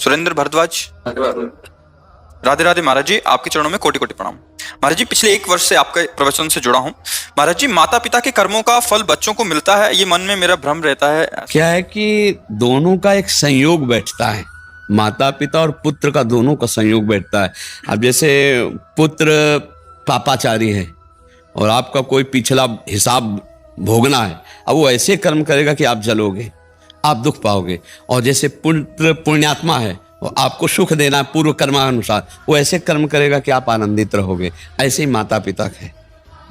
सुरेंद्र भारद्वाज। राधे राधे महाराज जी, आपके चरणों में कोटि कोटि प्रणाम। महाराज जी, पिछले 1 वर्ष से आपके प्रवचन से जुड़ा हूं। महाराज जी, माता पिता के कर्मों का फल बच्चों को मिलता है, ये मन में मेरा भ्रम रहता है। क्या है कि दोनों का एक संयोग बैठता है, माता पिता और पुत्र का दोनों का संयोग बैठता है। अब जैसे पुत्र पापाचारी है और आपका कोई पिछला हिसाब भोगना है, अब वो ऐसे कर्म करेगा कि आप जलोगे, आप दुख पाओगे। और जैसे पुत्र पुण्यात्मा है, वो आपको सुख देना है पूर्व कर्मानुसार, वो ऐसे कर्म करेगा कि आप आनंदित रहोगे। ऐसे ही माता पिता है,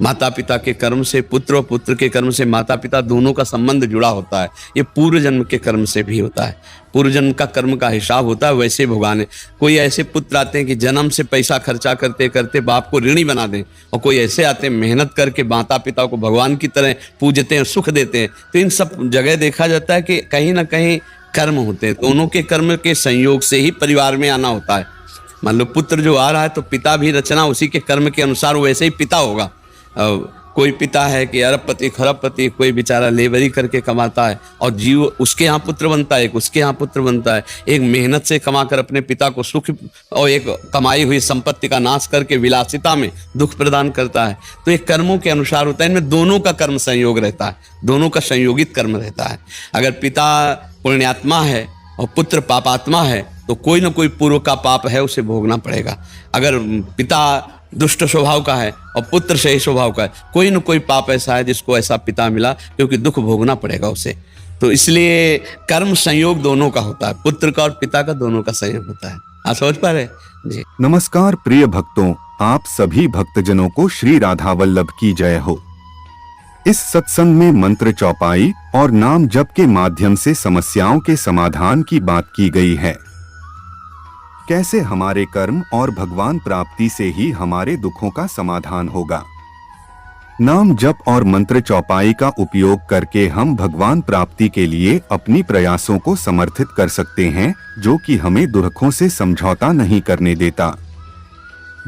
माता पिता के कर्म से पुत्र और पुत्र के कर्म से माता पिता, दोनों का संबंध जुड़ा होता है। ये पूर्व जन्म के कर्म से भी होता है, पूर्व जन्म का कर्म का हिसाब होता है, वैसे भुगतान। कोई ऐसे पुत्र आते हैं कि जन्म से पैसा खर्चा करते करते बाप को ऋणी बना दें, और कोई ऐसे आते हैं मेहनत करके माता पिता को भगवान की तरह पूजते हैं, सुख देते हैं। तो इन सब जगह देखा जाता है कि कहीं ना कहीं कर्म होते हैं, दोनों के कर्म के संयोग से ही परिवार में आना होता है। मान लो पुत्र जो आ रहा है तो पिता भी रचना उसी के कर्म के अनुसार वैसे ही पिता होगा। कोई पिता है कि अरबपति खरबपति, कोई बेचारा लेबरी करके कमाता है और जीव उसके यहाँ पुत्र बनता है, एक उसके यहाँ पुत्र बनता है। एक मेहनत से कमाकर अपने पिता को सुख और एक कमाई हुई संपत्ति का नाश करके विलासिता में दुख प्रदान करता है। तो एक कर्मों के अनुसार होता है, इनमें दोनों का कर्म संयोग रहता है, दोनों का संयोगित कर्म रहता है। अगर पिता पुण्यात्मा है और पुत्र पापात्मा है तो कोई ना कोई पूर्व का पाप है, उसे भोगना पड़ेगा। अगर पिता दुष्ट स्वभाव का है और पुत्र सही स्वभाव का है, कोई न कोई पाप ऐसा है जिसको ऐसा पिता मिला, क्योंकि दुख भोगना पड़ेगा उसे। तो इसलिए कर्म संयोग दोनों का होता है, पुत्र का और पिता का दोनों का संयोग होता है। आप समझ पा रहे जी? नमस्कार प्रिय भक्तों, आप सभी भक्तजनों को श्री राधा वल्लभ की जय हो। इस सत्संग में मंत्र चौपाई और नाम जप के माध्यम से समस्याओं के समाधान की बात की गई है। कैसे हमारे कर्म और भगवान प्राप्ति से ही हमारे दुखों का समाधान होगा। नाम जप और मंत्र चौपाई का उपयोग करके हम भगवान प्राप्ति के लिए अपनी प्रयासों को समर्थित कर सकते हैं, जो कि हमें दुखों से समझौता नहीं करने देता।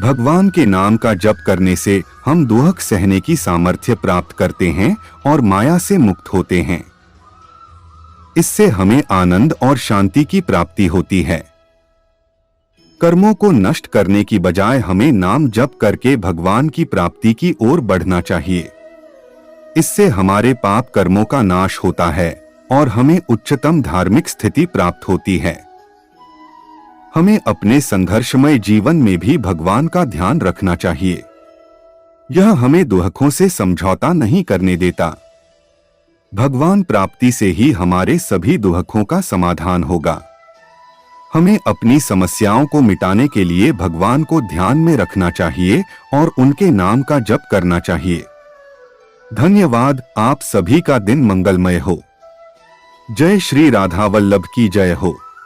भगवान के नाम का जप करने से हम दुख सहने की सामर्थ्य प्राप्त करते हैं और माया से मुक्त होते हैं। इससे हमें आनंद और शांति की प्राप्ति होती है। कर्मों को नष्ट करने की बजाय हमें नाम जप करके भगवान की प्राप्ति की ओर बढ़ना चाहिए। इससे हमारे पाप कर्मों का नाश होता है और हमें उच्चतम धार्मिक स्थिति प्राप्त होती है। हमें अपने संघर्षमय जीवन में भी भगवान का ध्यान रखना चाहिए। यह हमें दुखों से समझौता नहीं करने देता। भगवान प्राप्ति से ही हमारे सभी दुखों का समाधान होगा। हमें अपनी समस्याओं को मिटाने के लिए भगवान को ध्यान में रखना चाहिए और उनके नाम का जप करना चाहिए। धन्यवाद। आप सभी का दिन मंगलमय हो। जय श्री राधा वल्लभ की जय हो।